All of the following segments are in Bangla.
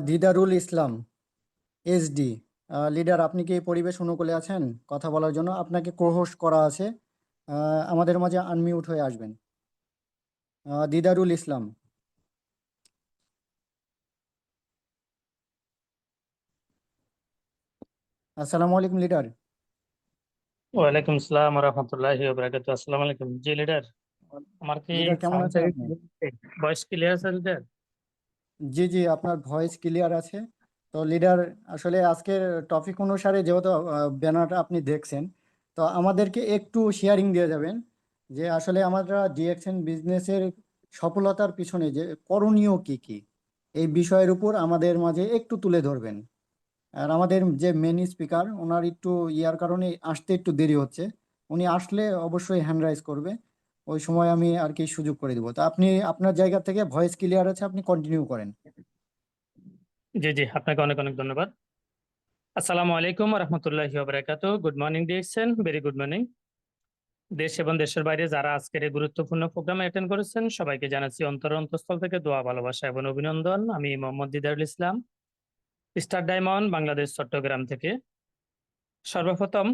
দিদারুল ইসলাম, এসডি। লিডার, আপনি কি পরিবেশ অনুকূলে আছেন কথা বলার জন্য? আপনাকে কো-হোস্ট করা আছে। আমাদের মাঝে আনমিউট হয়ে আসবেন। দিদারুল ইসলাম। আসসালামু আলাইকুম লিডার। ওয়ালাইকুম আসসালাম রহমতুল্লাহি ওয়া আসসালামু আলাইকুম। জি লিডার, আমার কি লিডার, কেমন আছেন সাউন্ডটা আপনি? ভয়েস ক্লিয়ার আছে লিডার? জি জি, আপনার ভয়েস ক্লিয়ার আছে। তো লিডার, আসলে আজকের টপিক অনুসারে যেহেতু ব্যানারটা আপনি দেখছেন, তো আমাদেরকে একটু শেয়ারিং দিয়ে যাবেন যে আসলে আমরা ডিএক্সএন বিজনেসের সফলতার পিছনে যে করণীয় কি কি, এই বিষয়ের উপর আমাদের মাঝে একটু তুলে ধরবেন। আর আমাদের যে মেন স্পিকার, ওনার একটু ইয়ার কারণে আসতে একটু দেরি হচ্ছে। উনি আসলে অবশ্যই হ্যান্ড রাইজ করবে, ওই সময় আমি আর কি সুযোগ করে দেবো। তো আপনি আপনার জায়গা থেকে ভয়েস ক্লিয়ার আছে, আপনি কন্টিনিউ করেন। জি জি, আপনাকে অনেক অনেক ধন্যবাদ। আসসালামু আলাইকুম রহমতুল্লাহি ওয়া good morning DXN, very good morning. দেশ এবং দেশের বাইরে যারা আজকের এই গুরুত্বপূর্ণ প্রোগ্রামে অ্যাটেন্ড করেছেন সবাইকে জানাচ্ছি অন্তঃস্থল থেকে দোয়া, ভালোবাসা এবং অভিনন্দন। আমি মোহাম্মদ দিদারুল ইসলাম, স্টার ডায়মন্ড বাংলাদেশ, চট্টগ্রাম থেকে। সর্বপ্রথম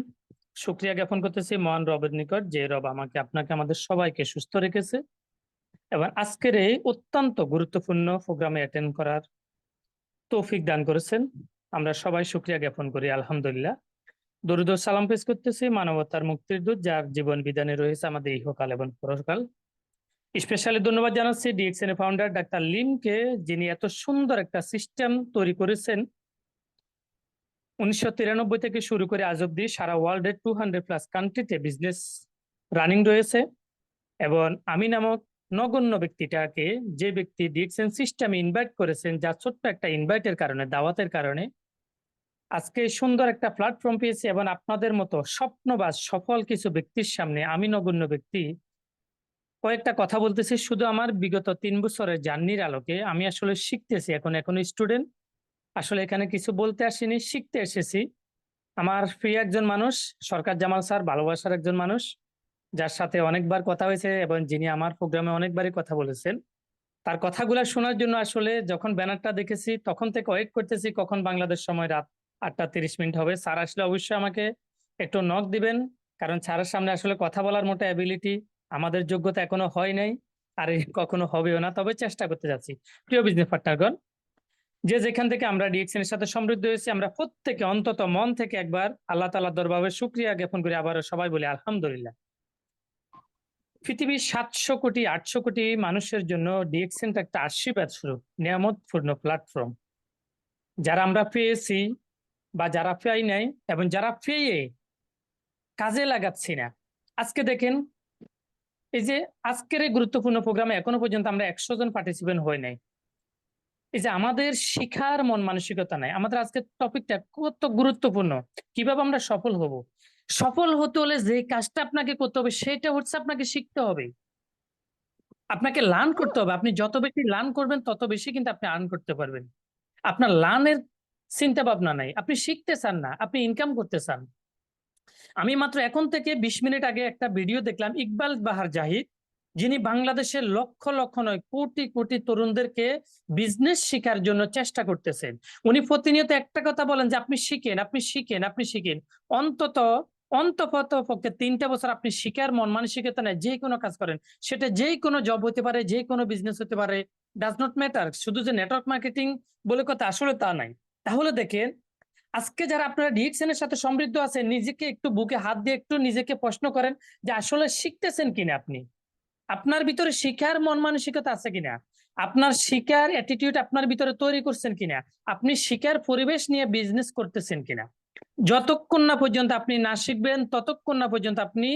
শুকরিয়া জ্ঞাপন করতেছি মহান রবের নিকট, যে রব আমাকে, আপনাকে, আমাদের সবাইকে সুস্থ রেখেছে এবং আজকের এই অত্যন্ত গুরুত্বপূর্ণ প্রোগ্রামে অ্যাটেন্ড করার তৌফিক দান করেছেন। আমরা সবাই শুকরিয়া জ্ঞাপন করি, আলহামদুলিল্লাহ। দরুদ ও সালাম পেশ করতেছি মানবতার মুক্তির দূত, যার জীবন বিধানে রয়েছে আমাদের ইহকাল এবং পরকাল। স্পেশালি ধন্যবাদ জানাচ্ছি ডিএক্সএন এর ফাউন্ডার ডাক্তার লিমকে, যিনি এত সুন্দর একটা সিস্টেম তৈরি করেছেন। 1993 থেকে শুরু করে আজ অব্দি সারা ওয়ার্ল্ডে 200+ কান্ট্রিতে বিজনেস রানিং রয়েছে। এবং আমি নামক নগণ্য ব্যক্তিটাকে, যে ব্যক্তি ডিএক্সএন সিস্টেমে ইনভাইট করেছেন, যার ছোট্ট একটা ইনভাইটের কারণে, দাওয়াতের কারণে আজকে সুন্দর একটা প্ল্যাটফর্ম পেয়েছি। এবং আপনাদের মতো স্বপ্নবাজ সফল কিছু ব্যক্তির সামনে আমি নগণ্য ব্যক্তি কয়েকটা কথা বলতেছি, শুধু আমার বিগত 3 বছরের জার্নির আলোকে। আমি আসলে শিখতেছি, এখনো স্টুডেন্ট। আসলে এখানে কিছু বলতে আসিনি, শিখতে এসেছি। আমার প্রিয় একজন মানুষ সরকার জামাল স্যার, ভালোবাসার একজন মানুষ, যার সাথে অনেকবার কথা হয়েছে এবং যিনি আমার প্রোগ্রামে অনেকবারই কথা বলেছেন। তার কথাগুলো শোনার জন্য আসলে যখন ব্যানারটা দেখেছি তখন থেকে ওয়েট করতেছি কখন বাংলাদেশ সময় রাত 8টা 30 মিনিট হবে। স্যার আসলে অবশ্যই আমাকে একটু নক দিবেন, কারণ স্যারের সামনে আসলে কথা বলার মতো অ্যাবিলিটি আমাদের যোগ্যতা এখনো হয় নাই, আর কখনো হবেও না, তবে চেষ্টা করতে যাচ্ছি। প্রিয় বিজনেস পার্টনারগণ, যে যেখান থেকে আমরা ডিএক্সএন এর সাথে সমৃদ্ধ হয়েছি, আমরা প্রত্যেকে অন্তত মন থেকে একবার আল্লাহ তাআলার দরবারে শুকরিয়া জ্ঞাপন করি, আবারও সবাই বলি আলহামদুলিল্লাহ। পৃথিবীর 700 কোটি 800 কোটি মানুষের জন্য ডিএক্সএনটা একটা আশীর্বাদ স্বরূপ, নিয়ামতপূর্ণ প্ল্যাটফর্ম। যারা আমরা পেয়েছি বা যারা পেয়ে নাই এবং যারা পেয়ে কাজে লাগাচ্ছি না, আজকে দেখেন, এই যে আজকের এই গুরুত্বপূর্ণ প্রোগ্রামে এখনো পর্যন্ত আমরা 100 জন পার্টিসিপেন্ট হয় নাই। এই যে আমাদের শিখার মন মানসিকতা নাই। আমাদের আজকের টপিকটা কত গুরুত্বপূর্ণ, কিভাবে আমরা সফল হব। সফল হতে হলে যে কাজটা আপনাকে করতে হবে সেটা হচ্ছে আপনাকে শিখতে হবে, আপনাকে লার্ন করতে হবে। আপনি যত বেশি লার্ন করবেন তত বেশি কিন্তু আপনি আর্ন করতে পারবেন। আপনার লার্নের চিন্তা ভাবনা নাই, আপনি শিখতে চান না, আপনি ইনকাম করতে চান। আমি মাত্র এখন থেকে 20 মিনিট আগে একটা ভিডিও দেখলাম, ইকবাল বাহার জাহিদ, যিনি বাংলাদেশের লক্ষ লক্ষ নয় কোটি কোটি তরুণদেরকে বিজনেস শেখার জন্য চেষ্টা করতেছেন। উনি প্রতিনিয়ত একটা কথা বলেন যে আপনি শিখেন, আপনি শিখেন, আপনি শিখেন। অন্তত অন্তত পক্ষে 3টা বছর আপনি শিখার মন মানসিকতা নেই, যে কোনো কাজ করেন, সেটা যে কোনো জব হতে পারে, যে কোনো বিজনেস হতে পারে, ডাজ নট ম্যাটার। শুধু যে নেটওয়ার্ক মার্কেটিং বলে কথা, আসলে তা নাই। তাহলে দেখেন, আজকে যারা আপনারা ডিএক্সএন এর সাথে সমৃদ্ধ আছেন, নিজেকে একটু বুকে হাত দিয়ে একটু নিজেকে প্রশ্ন করেন যে আসলে শিখতেছেন কিনা আপনি, আপনার ভিতরে শিখার মন মানসিকতা আছে কিনা, আপনার শিখার অ্যাটিটিউড আপনার ভিতরে তৈরি করছেন কিনা, আপনি শিখার পরিবেশ নিয়ে বিজনেস করতেছেন কিনা। যতক্ষণ না পর্যন্ত আপনি না শিখবেন ততক্ষণ না পর্যন্ত আপনি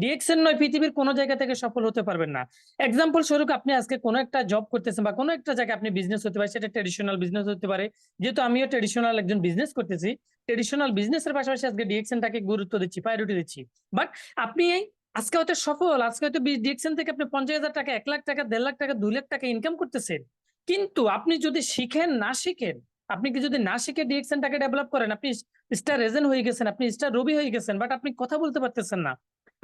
ডিএক্সএন নয়, পৃথিবীর কোনো জায়গা থেকে সফল হতে পারবেন না। এক্সাম্পল স্বরূপ, আপনি আজকে কোনো একটা জব করতেছেন বা কোনো একটা জায়গায় আপনি বিজনেস হতে পারে, সেটা ট্রেডিশনাল বিজনেস হতে পারে। যেহেতু আমিও ট্রেডিশনাল একজন বিজনেস করতেছি, ট্রেডিশনাল বিজনেসের পাশাপাশি আজকে ডিএক্সএনটাকে গুরুত্ব দিচ্ছি, প্রায়োরিটি দিচ্ছি। বাট আপনি আজকে হয়তো সফল, আজকে হয়তো ডিএক্সএন থেকে আপনি 50,000 টাকা, 1 লাখ টাকা, 1.5 লাখ টাকা, 2 লাখ টাকা ইনকাম করতেছেন। কিন্তু আপনি যদি শিখেন না শিখেন, আপনি কি যদি না শিখে ডিএক্সএনটাকে ডেভেলপ করেন, আপনি স্টার এজেন্ট হয়ে গেছেন, আপনি স্টার রবি হয়ে গেছেন, বাট আপনি কথা বলতে পারতেছেন না।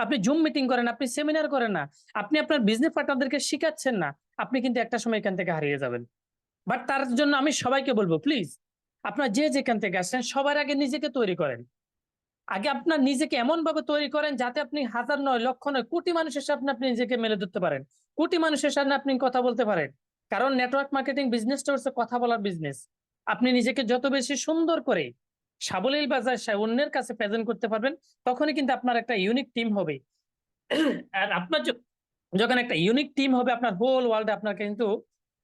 আপনি জুম মিটিং করেন, আপনি সেমিনার করেন না, আপনি আপনার বিজনেস পার্টনারদেরকে শিখাচ্ছেন না, আপনি কিন্তু একটা সময় এখান থেকে হারিয়ে যাবেন। বাট তার জন্য আমি সবাইকে বলবো, প্লিজ আপনার যে যেখান থেকে আসছেন সবার আগে নিজেকে তৈরি করেন। আগে আপনার নিজেকে এমন ভাবে তৈরি করেন যাতে আপনি হাজার নয়, লক্ষ নয়, কোটি মানুষের সামনে আপনি নিজেকে মেলে ধরতে পারেন, কোটি মানুষের সামনে আপনি কথা বলতে পারেন। কারণ নেটওয়ার্ক মার্কেটিং বিজনেসটা হচ্ছে কথা বলার বিজনেস। আপনি নিজেকে যত বেশি সুন্দর করে সাবলীল ভাষায় অন্যের কাছে প্রেজেন্ট করতে পারবেন, তখনই কিন্তু আপনার একটা ইউনিক টিম হবে। আর আপনার যখন একটা ইউনিক টিম হবে, আপনার হোল ওয়ার্ল্ডে আপনার কিন্তু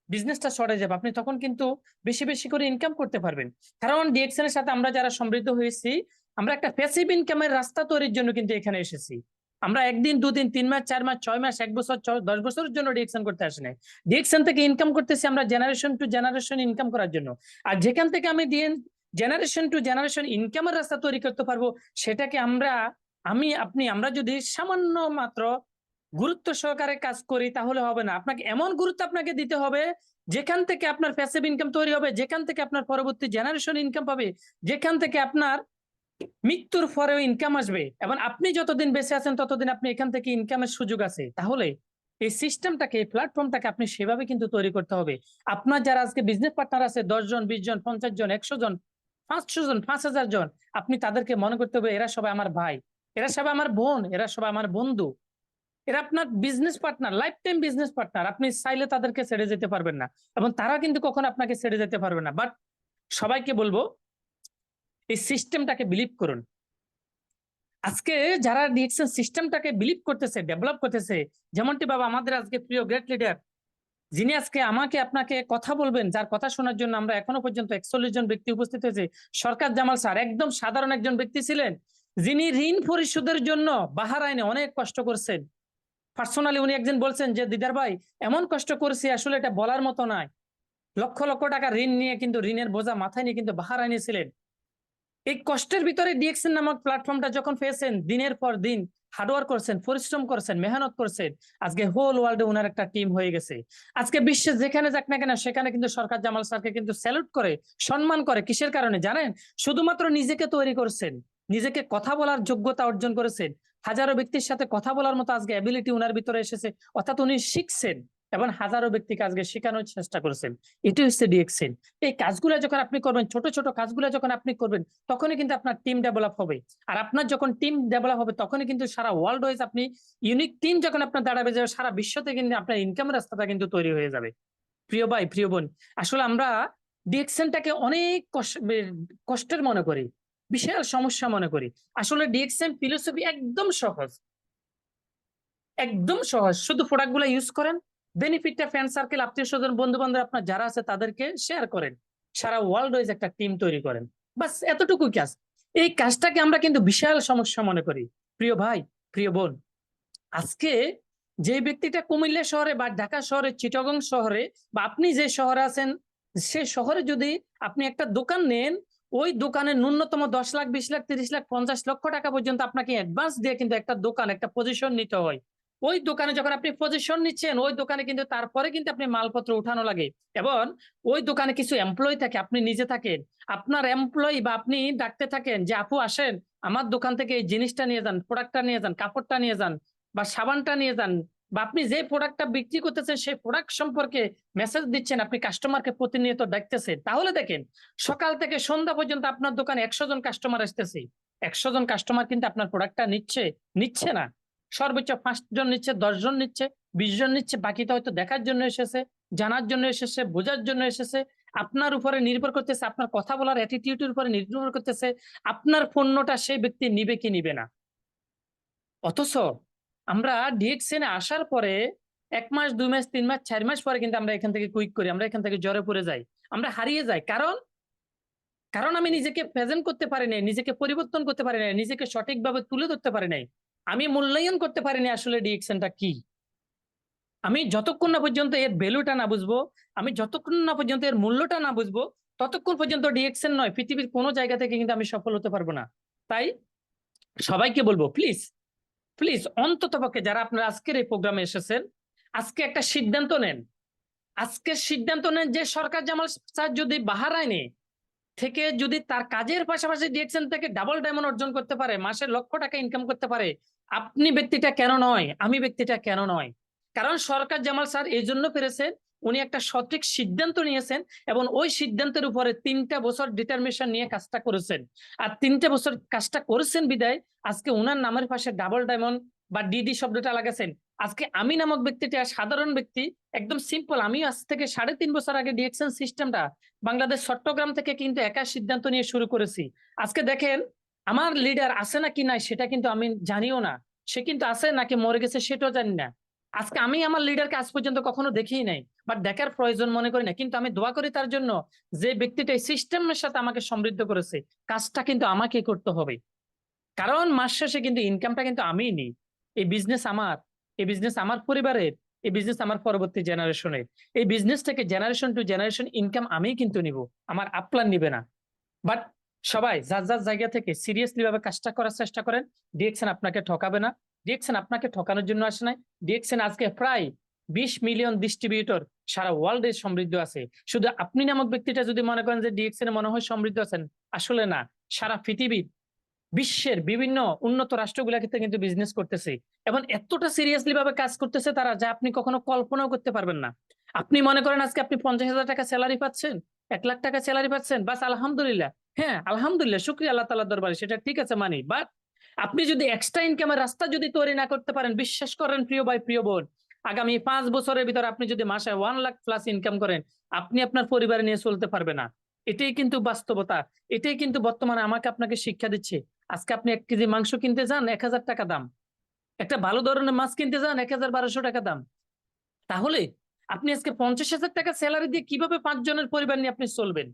বিজনেসটা সরে যাবে, আপনি তখন কিন্তু বেশি বেশি করে ইনকাম করতে পারবেন। কারণ ডিএক্সএন এর সাথে আমরা যারা সমৃদ্ধ হয়েছি, আমরা একটা প্যাসিভ ইনকামের রাস্তা তৈরির জন্য কিন্তু এখানে এসেছি। আমরা একদিন, দুদিন, 3 মাস, 4 মাস, 6 মাস, 1 বছর, 10 বছরের জন্য ডিএক্সএন করতে আসি নাই। ডিএক্সএন থেকে ইনকাম করতেছি আমরা জেনারেশন টু জেনারেশন ইনকাম করার জন্য। আর যেখান থেকে আমি জেনারেশন টু জেনারেশন ইনকামের রাস্তা তৈরি করতে পারবো, সেটাকে আমরা যদি সামান্য মাত্র গুরুত্ব সহকারে কাজ করি তাহলে হবে না। আপনাকে এমন গুরুত্ব আপনাকে দিতে হবে যেখান থেকে আপনার প্যাসিভ ইনকাম তৈরি হবে, যেখান থেকে আপনার পরবর্তী জেনারেশন ইনকাম পাবে, যেখান থেকে আপনার মৃত্যুর পরেও ইনকাম আসবে, এবং আপনি যতদিন বেঁচে আছেন ততদিন আপনি এখান থেকে ইনকামের সুযোগ আছে। তাহলে এই সিস্টেমটাকে, এই প্ল্যাটফর্মটাকে আপনি সেভাবে কিন্তু তৈরি করতে হবে। আপনার যারা আজকে বিজনেস পার্টনার আছে 10 জন, 20 জন, 50 জন, 100 জন, 500 জন, 5000 জন, আপনি তাদেরকে মনে করতে হবে এরা সবাই আমার ভাই, এরা সবাই আমার বোন, এরা সবাই আমার বন্ধু, এরা আপনার business partner, life time business partner. আপনি চাইলে তাদেরকে ছেড়ে যেতে পারবেন না, এবং তারা কিন্তু কখনো আপনাকে ছেড়ে যেতে পারবে না। বাট সবাইকে বলবো এই সিস্টেমটাকে বিলিভ করুন। আজকে যারা ডিএক্সএন সিস্টেমটাকে বিলিভ করতেছে, ডেভেলপ করতেছে, যেমনটি বাবা আমাদের আজকে প্রিয় গ্রেট লিডার, যিনি আজকে আমাকে আপনাকে কথা বলবেন, যার কথা শোনার জন্য আমরা এখনো পর্যন্ত 41 জন ব্যক্তি উপস্থিত হয়েছে। সরকার জামাল স্যার একদম সাধারণ একজন ব্যক্তি ছিলেন, যিনি ঋণ পরিশোধের জন্য বাহারাইনে অনেক কষ্ট করছেন। পার্সোনালি উনি একদিন বলছেন যে দিদার ভাই এমন কষ্ট করেছি আসলে এটা বলার মতো নয়। লক্ষ লক্ষ টাকা ঋণ নিয়ে কিন্তু ঋণের বোঝা মাথায় নিয়ে কিন্তু বাহারাইনে ছিলেন। এই কষ্টের ভিতরে ডিএক্সএন নামক প্ল্যাটফর্মটা যখন পেয়েছেন, দিনের পর দিন হার্ডওয়ার্ক করছেন, পরিশ্রম করছেন, মেহনত করছেন, আজকে হোল ওয়ার্ল্ডে ওনার একটা টিম হয়ে গেছে। আজকে বিশ্বে যেখানে যাক না কেন সেখানে কিন্তু সরকার জামাল স্যারকে কিন্তু স্যালুট করে, সম্মান করে। কিসের কারণে জানেন? শুধুমাত্র নিজেকে তৈরি করছেন, নিজেকে কথা বলার যোগ্যতা অর্জন করেছেন, হাজারো ব্যক্তির সাথে কথা বলার মতো আজকে অ্যাবিলিটি ওনার ভিতরে এসেছে, অর্থাৎ উনি শিখছেন এবং হাজারো ব্যক্তিকে আজকে শেখানোর চেষ্টা করেছেন। এটি হচ্ছে ডিএক্সএন। এই কাজগুলো যখন আপনি করবেন, ছোট ছোট কাজগুলো যখন আপনি করবেন, তখনই কিন্তু আপনার টিম ডেভেলপ হবে। আর আপনার যখন টিম ডেভেলপ হবে, তখনই কিন্তু সারা ওয়ার্ল্ড ওয়াইজ আপনি ইউনিক টিম যখন আপনার দাঁড়াবে যাবে, সারা বিশ্বতে কিন্তু আপনার ইনকামের রাস্তাটা কিন্তু তৈরি হয়ে যাবে। প্রিয় ভাই, প্রিয় বোন, আসলে আমরা ডিএক্সএনটাকে অনেক কষ্টের মনে করি, বিশাল সমস্যা মনে করি। আসলে ডিএক্সএন ফিলোসফি একদম সহজ, একদম সহজ। শুধু প্রোডাক্ট গুলো ইউজ করেন, বেনিফিটটা ফ্রেন্ড সার্কেল, আত্মীয় স্বজন, বন্ধু বান্ধব আপনার যারা আছে তাদেরকে শেয়ার করেন, সারা ওয়ার্ল্ড ওয়াইজ একটা টিম তৈরি করেন। বাস এতটুকু কাজ। এই কাজটাকে আমরা কিন্তু বিশাল সমস্যা মনে করি। প্রিয় ভাই, প্রিয় বোন, আজকে যে ব্যক্তিটা কুমিল্লা শহরে বা ঢাকা শহরে, চিটাগং শহরে, বা আপনি যে শহরে আছেন সে শহরে যদি আপনি একটা দোকান নেন, ওই দোকানে ন্যূনতম 10 লাখ, 20 লাখ, 30 লাখ, 50 লক্ষ টাকা পর্যন্ত আপনাকে অ্যাডভান্স দিয়ে কিন্তু একটা দোকান, একটা পজিশন নিতে হয়। ওই দোকানে যখন আপনি পজিশন নিচ্ছেন, ওই দোকানে কিন্তু তারপরে কিন্তু আপনি মালপত্র উঠানো লাগে, এবং ওই দোকানে কিছু এমপ্লয়ি থাকে, আপনি নিজে থাকেন, আপনার এমপ্লয়ি বা আপনি ডাকতে থাকেন যে আপু আসেন আমার দোকান থেকে এই জিনিসটা নিয়ে যান, প্রোডাক্টটা নিয়ে যান, কাপড়টা নিয়ে যান, বা সাবানটা নিয়ে যান, বা আপনি যে প্রোডাক্টটা বিক্রি করতেছেন সেই প্রোডাক্ট সম্পর্কে মেসেজ দিচ্ছেন, আপনি কাস্টমারকে প্রতিনিয়ত দেখতেছেন। তাহলে দেখেন সকাল থেকে সন্ধ্যা পর্যন্ত আপনার দোকানে 100 জন কাস্টমার আসতেছে। 100 জন কাস্টমার কিন্তু আপনার প্রোডাক্টটা নিচ্ছে না, সর্বোচ্চ 5 জন নিচ্ছে, 10 জন নিচ্ছে, 20 জন নিচ্ছে, বাকিটা হয়তো দেখার জন্য এসেছে, জানার জন্য এসেছে, বোঝার জন্য এসেছে। আপনার উপরে নির্ভর করতেছে, আপনার কথা বলার অ্যাটিটিউডের উপরে নির্ভর করতেছে আপনার পণ্যটা সেই ব্যক্তি নিবে কি নিবে না। অথচ আমরা ডিএক্সএন আসার পরে 1 মাস, 2 মাস, 3 মাস, 4 মাস পরে কিন্তু আমরা এখান থেকে কুইক করি, আমরা এখান থেকে জ্বরে পড়ে যাই, আমরা হারিয়ে যাই। কারণ কারণ আমি নিজেকে প্রেজেন্ট করতে পারি নাই, নিজেকে পরিবর্তন করতে পারি নাই, নিজেকে সঠিকভাবে তুলে ধরতে পারি নাই, আমি মূল্যায়ন করতে পারিনি আসলে ডিএক্সএনটা কি। আমি যতক্ষণ না পর্যন্ত এর ভ্যালুটা না বুঝবো, আমি যতক্ষণ না পর্যন্ত এর মূল্যটা না বুঝবো, ততক্ষণ পর্যন্ত ডিএক্সএন নয়, পৃথিবীর কোনো জায়গা থেকে কিন্তু আমি সফল হতে পারবো না। তাই সবাইকে বলবো, প্লিজ প্লিজ অন্ততপক্ষে যারা আপনারা আজকের এই প্রোগ্রামে এসেছেন, আজকে একটা সিদ্ধান্ত নেন। আজকে সিদ্ধান্ত নেন যে সরকার জামাল স্যার যদি বাহারাইনে থেকে যদি তার কাজের পাশাপাশি ডিএক্সএন থেকে ডাবল ডায়মন্ড অর্জন করতে পারে, মাসে লক্ষ টাকা ইনকাম করতে পারে, আপনি ব্যক্তিটা কেন নয়, আমি ব্যক্তিটা কেন নয়? কারণ সরকার জামাল স্যার এই জন্য পেরেছেন, উনি একটা সঠিক সিদ্ধান্ত নিয়েছেন এবং ওই সিদ্ধান্তের উপরে 3টা বছর ডিটারমিনেশন নিয়ে কাজটা করেছেন। আর 3টে বছর কাজটা করেছেন বিদায় আজকে উনার নামের পাশে ডাবল ডায়মন্ড বা ডিডি শব্দটা লাগাছেন। আজকে আমি নামক ব্যক্তিটা সাধারণ ব্যক্তি, একদম সিম্পল। আমি আজ থেকে 3.5 বছর আগে ডিএক্সএন সিস্টেমটা বাংলাদেশ চট্টগ্রাম থেকে কিন্তু একা সিদ্ধান্ত নিয়ে শুরু করেছি। আজকে দেখেন আমার লিডার আছে নাকি নাই সেটা কিন্তু আমি জানিও না, সে কিন্তু আছে নাকি মরে গেছে সেটাও জানি না। আজকে আমি আমার লিডারকে আজ পর্যন্ত কখনো দেখিই নাই, বাট দেখার প্রয়োজন মনে করি না, কিন্তু আমি দোয়া করি তার জন্য। যে ব্যক্তিটা এই সিস্টেমের সাথে আমাকে সমৃদ্ধ করেছে, কাজটা কিন্তু আমাকে করতে হবে, কারণ মাস শেষে কিন্তু ইনকামটা কিন্তু আমিই নিই। এই বিজনেস আমার, এই বিজনেস আমার পরিবারের, এই বিজনেস আমার পরবর্তী জেনারেশনের। এই বিজনেস থেকে জেনারেশন টু জেনারেশন ইনকাম আমিই কিন্তু নিব, আমার আপলান নিবে না। বাট সবাই যার যার জায়গা থেকে সিরিয়াসলি ভাবে কাজটা করার চেষ্টা করেন। ডিএক্সএন আপনাকে ঠকাবে না, ডিএক্সএন আপনাকে ঠকানোর জন্য আসে নাই। ডিএক্সএন আজকে প্রায় 20 মিলিয়ন ডিস্ট্রিবিউটর সারা ওয়ার্ল্ডে সমৃদ্ধ আছে। শুধু আপনি নামক ব্যক্তিটা যদি মনে করেন যে ডিএক্সএন মনে হয় সমৃদ্ধ আছেন, আসলে না। সারা পৃথিবীর বিশ্বের বিভিন্ন উন্নত রাষ্ট্রগুলোতে কিন্তু বিজনেস করতেছে এবং এতটা সিরিয়াসলি ভাবে কাজ করতেছে তারা, যা আপনি কখনো কল্পনাও করতে পারবেন না। আপনি মনে করেন আজকে আপনি 50,000 টাকা স্যালারি পাচ্ছেন, 1 লাখ টাকা স্যালারি পাচ্ছেন, বাস আলহামদুলিল্লাহ। হ্যাঁ আলহামদুলিল্লাহ, শুকরিয়া আল্লাহ তাআলার দরবারে, সেটা ঠিক আছে মানি। বাট আপনি যদি এক্সট্রা ইনকামের রাস্তা যদি তৈরি না করতে পারেন, বিশ্বাস করেন প্রিয় ভাই প্রিয় বোন, আগামী 5 বছরের ভিতরে আপনি যদি মাসে 1 লাখ প্লাস ইনকাম করেন, আপনি আপনার পরিবার নিয়ে চলতে পারবে না। এটাই কিন্তু বাস্তবতা, এটাই কিন্তু বর্তমানে আমাকে আপনাকে শিক্ষা দিচ্ছে। আজকে আপনি 1 কেজি মাংস কিনতে যান 1,000 টাকা দাম, একটা ভালো ধরনের মাছ কিনতে যান 1,1200 টাকা দাম। তাহলে আপনি আজকে 50,000 টাকা স্যালারি দিয়ে কিভাবে 5 জনের পরিবার নিয়ে আপনি চলবেন?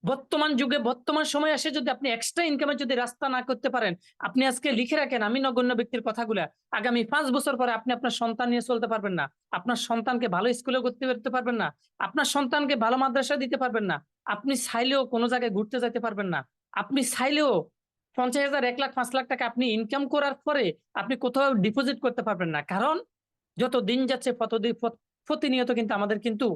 বর্তমান যুগে বর্তমান সময়ে এসে যদি আপনি এক্সট্রা ইনকামের যদি রাস্তা না করতে পারেন, আপনি আজকে লিখে রাখেন আমি নগণ্য ব্যক্তির কথাগুলা, আগামী 5 বছর পরে আপনি আপনার সন্তান নিয়ে চলতে পারবেন না, আপনার সন্তানকে ভালো স্কুলে করতে পারবেন না, আপনার সন্তানকে ভালো মাদ্রাসা দিতে পারবেন না, আপনি চাইলেও কোনো জায়গায় ঘুরতে যেতে পারবেন না, আপনি চাইলেও 50,000 1 লাখ 5 লাখ টাকা আপনি ইনকাম করার পরে আপনি কোথাও ডিপোজিট করতে পারবেন না। কারণ যত দিন যাচ্ছে প্রতিনিয়ত কিন্তু আমাদের কিন্তু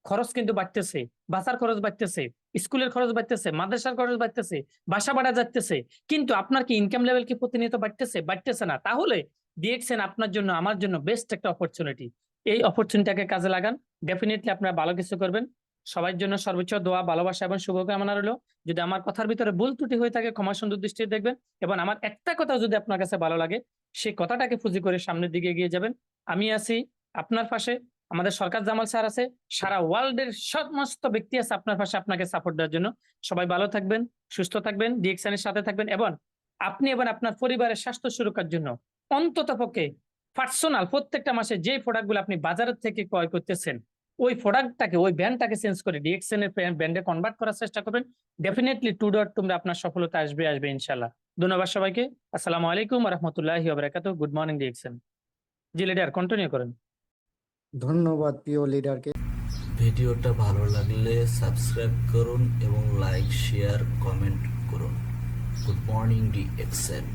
খরচ কিন্তু বাড়তেছে, বাসার খরচ বাড়তেছে, স্কুলের খরচ বাড়তেছে, মাদ্রাসার খরচ বাড়তেছে, বাসা ভাড়া যাচ্ছে, কিন্তু আপনার কি ইনকাম লেভেল কি প্রতিনিয়ত বাড়তেছে না? তাহলে ডিএক্সএন আপনার জন্য আমার জন্য বেস্ট একটা অপরচুনিটি। এই অপরচুনিটিটাকে কাজে লাগান, ডেফিনেটলি আপনারা ভালো কিছু করবেন। সবার জন্য সর্বোচ্চ দোয়া, ভালোবাসা এবং শুভকামনা রইল। যদি আমার কথার ভিতরে ভুল ত্রুটি হয়ে থাকে ক্ষমা সুন্দর দৃষ্টিতে দেখবেন, এবং আমার একটা কথা যদি আপনার কাছে ভালো লাগে সেই কথাটাকে পুঁজি করে সামনের দিকে এগিয়ে যাবেন। আমি আছি আপনার পাশে, আমাদের সরকার জামাল স্যার আছে, সারা ওয়ার্ল্ডের সমস্ত ব্যক্তি আছে আপনার পাশে আপনাকে সাপোর্ট দেওয়ার জন্য। সবাই ভালো থাকবেন, সুস্থ থাকবেন, ডিএক্সএন এর সাথে থাকবেন, এবং আপনি এবং আপনার পরিবারের স্বাস্থ্য সুরক্ষার জন্য অন্ততপক্ষে পার্সোনাল প্রত্যেকটা মাসে যে প্রোডাক্টগুলো আপনি বাজারের থেকে ক্রয় করতেছেন, ওই প্রোডাক্টটাকে, ওই ব্র্যান্ডটাকে চেঞ্জ করে ডিএক্সএন এর ব্র্যান্ডে কনভার্ট করার চেষ্টা করবেন। ডেফিনেটলি টু ডট তোমরা আপনার সফলতা আসবে ইনশাআল্লাহ। ধন্যবাদ সবাইকে। আসসালামু আলাইকুম ওয়া রাহমাতুল্লাহি ওয়া বারাকাতুহু। Good morning DXN. জি লিডার কন্টিনিউ করেন। ধন্যবাদ প্রিয় লিডারকে। ভিডিওটা ভালো লাগলে সাবস্ক্রাইব করুন এবং লাইক শেয়ার কমেন্ট করুন। Good morning DXN.